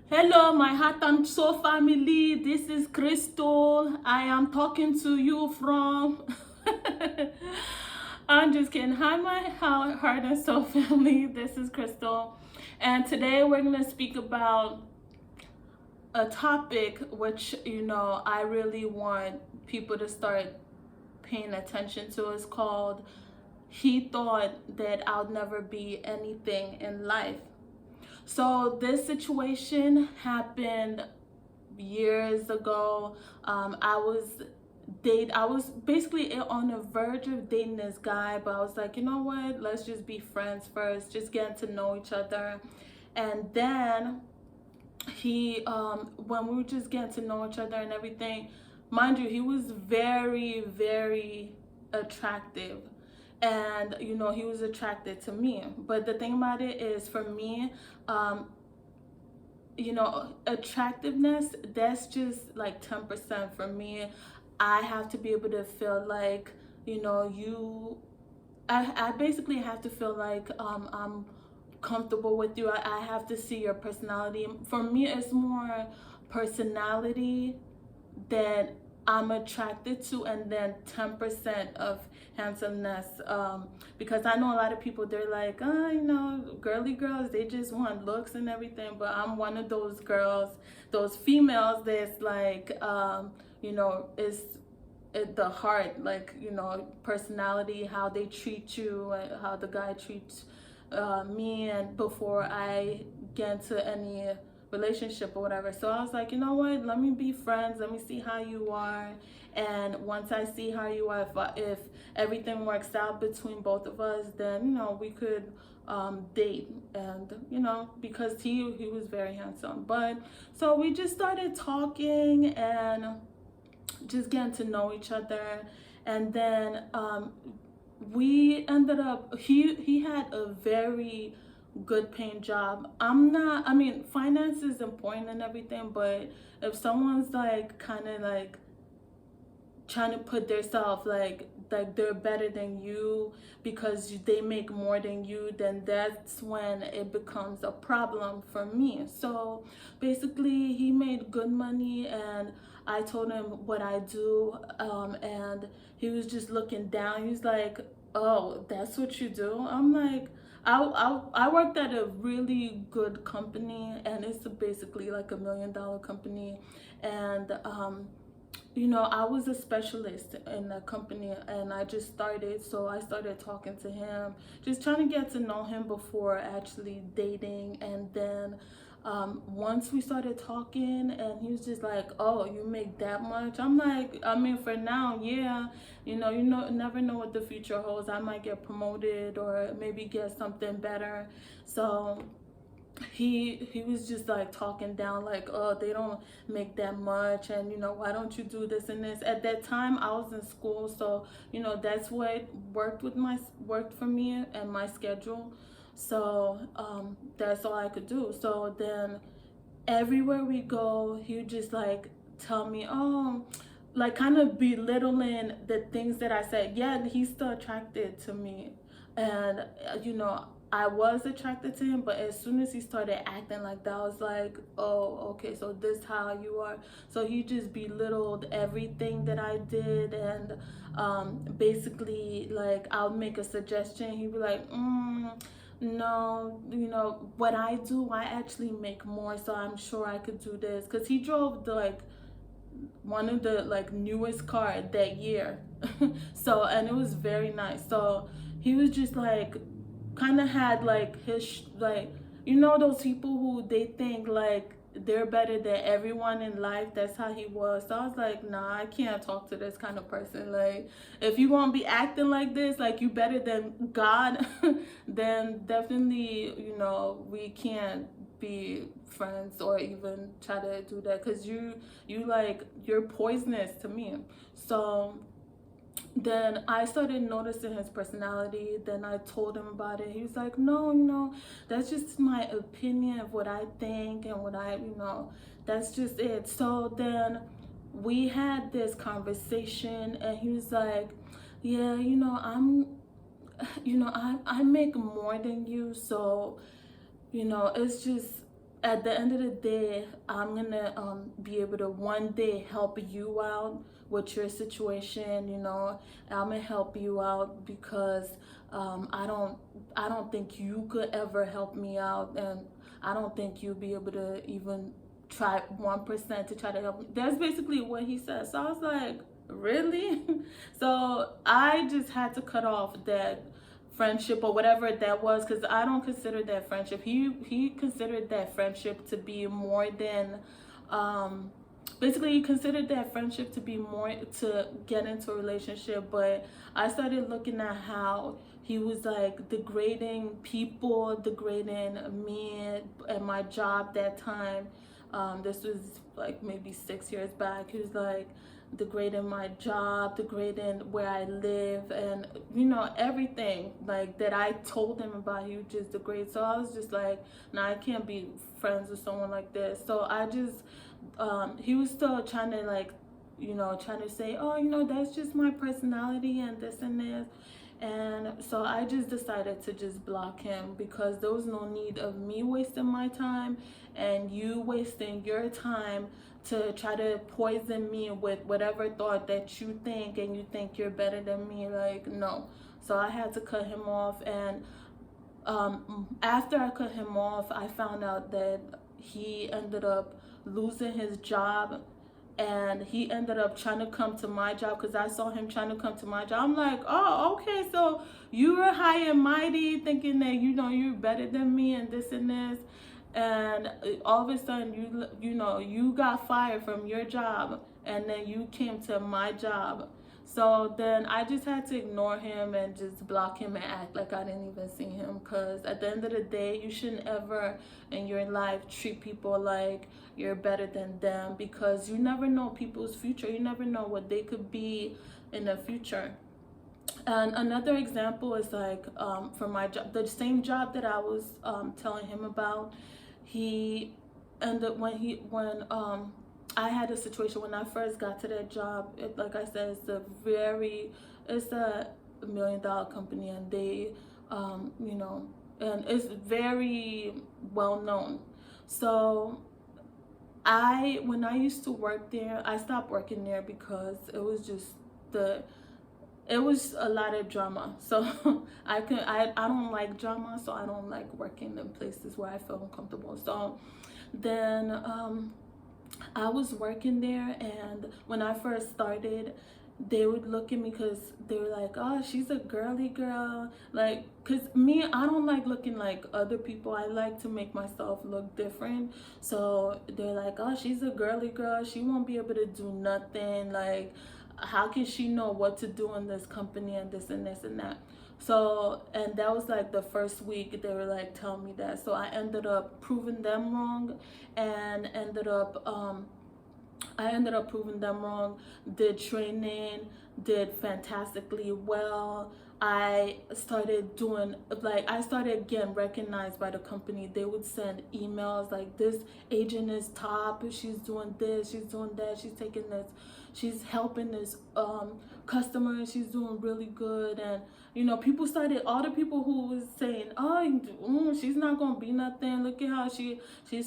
Hello, my Heart and Soul family. This is Crystal. I am talking to you from. I'm just kidding. Hi, my Heart and Soul family. This is Crystal. And today we're going to speak about a topic which, I really want people to start paying attention to. It's called He Thought That I'll Never Be Anything in Life. So this situation happened years ago. I was basically on the verge of dating this guy, but I was like, you know what? Let's just be friends first, just getting to know each other. And then when we were just getting to know each other and everything, mind you, he was very, very attractive. And he was attracted to me. But the thing about it is, for me, attractiveness, that's just like 10% for me. I have to be able to feel like, you I basically have to feel like I'm comfortable with you. I have to see your personality. For me, it's more personality that I'm attracted to, and then 10% of handsomeness. Because I know a lot of people, they're like, girly girls, they just want looks and everything. But I'm one of those girls, those females that's like, is the heart, like, personality, how they treat you, how the guy treats me, and before I get into any relationship or whatever. So I was like, you know what, let me be friends, let me see how you are. And once I see how you are, if everything works out between both of us, then we could date. And because he was very handsome. But so we just started talking and just getting to know each other. And then we ended up, he had a very good paying job. I mean, finance is important and everything, but if someone's like kind of like trying to put themselves like they're better than you because they make more than you, then that's when it becomes a problem for me. So basically, he made good money, and I told him what I do, and he was just looking down. He was like, oh, that's what you do? I'm like, I worked at a really good company, and it's basically like $1 million company. And I was a specialist in the company, and I just started. So I started talking to him, just trying to get to know him before actually dating. And then once we started talking, and he was just like, oh, you make that much? I'm like, I mean, for now, yeah. Never know what the future holds. I might get promoted or maybe get something better. So he was just like talking down, like, oh, they don't make that much, and why don't you do this and this. At that time I was in school, so that's what worked for me and my schedule. So that's all I could do. So then everywhere we go, he would just like tell me, oh, like kind of belittling the things that I said. Yeah, he's still attracted to me, and I was attracted to him, but as soon as he started acting like that, I was like, oh, okay, so this how you are. So he just belittled everything that I did, and basically, like, I'll make a suggestion, he'd be like, no, what I do, I actually make more, so I'm sure I could do this. Because he drove the like one of the like newest car that year. So, and it was very nice. So he was just like kind of had like his like, those people who they think like they're better than everyone in life. That's how he was. So I was like, nah, I can't talk to this kind of person. Like, if you won't be acting like this, like you better than God, then definitely, we can't be friends or even try to do that, because you're poisonous to me. So then I started noticing his personality. Then I told him about it. He was like, no, that's just my opinion of what I think and what that's just it. So then we had this conversation, and he was like, yeah, I make more than you. So, it's just, at the end of the day, I'm gonna be able to one day help you out with your situation. You know, I'm gonna help you out because I don't think you could ever help me out, and I don't think you'll be able to even try 1% to try to help me. That's basically what he said. So I was like, really? So I just had to cut off that friendship or whatever that was, because I don't consider that friendship. He considered that friendship to be more than basically he considered that friendship to be more to get into a relationship. But I started looking at how he was like degrading people, degrading me and my job that time. This was like maybe 6 years back. He was like degrading my job, degrading where I live, and you know, everything like that I told him about, he would just degrade. So I was just like, nah, I can't be friends with someone like this. So I just he was still trying to like, you know, trying to say, oh, you know, that's just my personality and this and this. And so I just decided to just block him, because there was no need of me wasting my time and you wasting your time to try to poison me with whatever thought that you think, and you think you're better than me. Like, no. So I had to cut him off. And after I cut him off, I found out that he ended up losing his job, and he ended up trying to come to my job, because I saw him trying to come to my job. I'm like, oh, okay, so you were high and mighty thinking that, you know, you're better than me and this and this, and all of a sudden you know, you got fired from your job, and then you came to my job. So then I just had to ignore him and just block him and act like I didn't even see him, because at the end of the day, you shouldn't ever in your life treat people like you're better than them, because you never know people's future. You never know what they could be in the future. And another example is like for my job, the same job that I was telling him about. He ended when I had a situation when I first got to that job. Like I said, it's a $1 million company, and they you know, and it's very well known. So when I used to work there, I stopped working there because it was a lot of drama. So I don't like drama, so I don't like working in places where I feel uncomfortable. So then I was working there, and when I first started, they would look at me because they were like, oh, she's a girly girl. Like, because me, I don't like looking like other people. I like to make myself look different. So they're like, oh, she's a girly girl. She won't be able to do nothing. Like, how can she know what to do in this company and this and this and that? So, and that was like the first week they were like telling me that. So I ended up proving them wrong, and I ended up proving them wrong, did training, did fantastically well. I started getting recognized by the company. They would send emails like, this agent is top, she's doing this, she's doing that, she's taking this, she's helping this customer, she's doing really good. And you know, all the people who was saying, oh, she's not gonna be nothing, look at how she's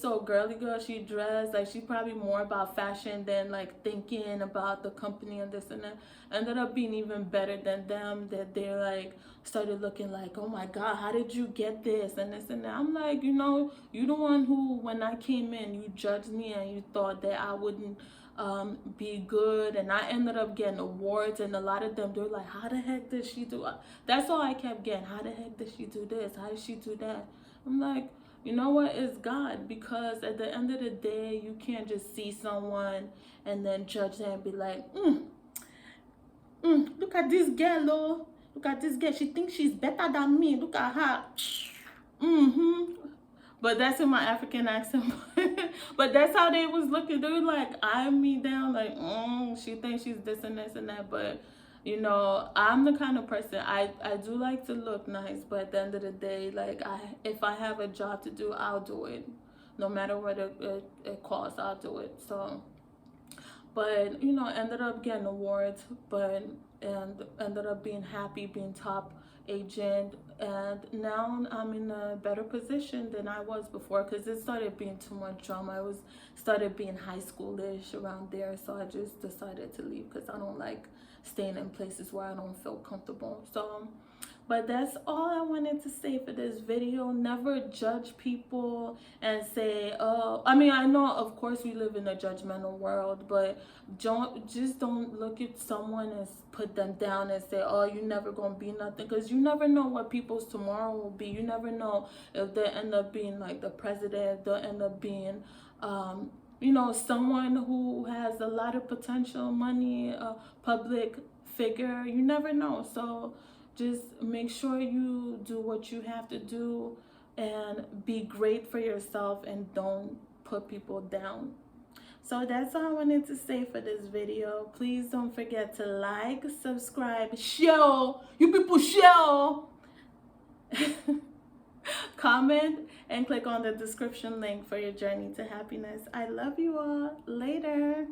so girly girl, she dressed like, she's probably more about fashion than like thinking about the company and this and that, ended up being even better than them. That they like started looking like, oh my god, how did you get this and this and that. I'm like, you know, you the one who, when I came in, you judged me and you thought that I wouldn't be good. And I ended up getting awards, and a lot of them, they're like, how the heck did she do it? That's all I kept getting. How the heck did she do this? How did she do that? I'm like, you know what, it's God. Because at the end of the day, you can't just see someone and then judge them and be like, look at this girl, oh, look at this girl, she thinks she's better than me, look at her. But that's in my African accent. But that's how they was looking. They were like eyeing me down, like, she thinks she's this and this and that. But you know, I'm the kind of person, I do like to look nice, but at the end of the day, like, if I have a job to do, I'll do it. No matter what it costs, I'll do it. So, but you know, ended up getting awards, and ended up being happy, being top agent, And now I'm in a better position than I was before, because it started being too much drama. It was started being high schoolish around there, so I just decided to leave because I don't like staying in places where I don't feel comfortable. So but that's all I wanted to say for this video. Never judge people and say, oh, I mean, I know, of course, we live in a judgmental world, but don't look at someone and put them down and say, oh, you never gonna be nothing, because you never know what people's tomorrow will be. You never know if they end up being like the president, they'll end up being you know, someone who has a lot of potential, money, public figure. You never know. So just make sure you do what you have to do and be great for yourself, and don't put people down. So that's all I wanted to say for this video. Please don't forget to like, subscribe, share. You people share. Comment and click on the description link for your journey to happiness. I love you all. Later.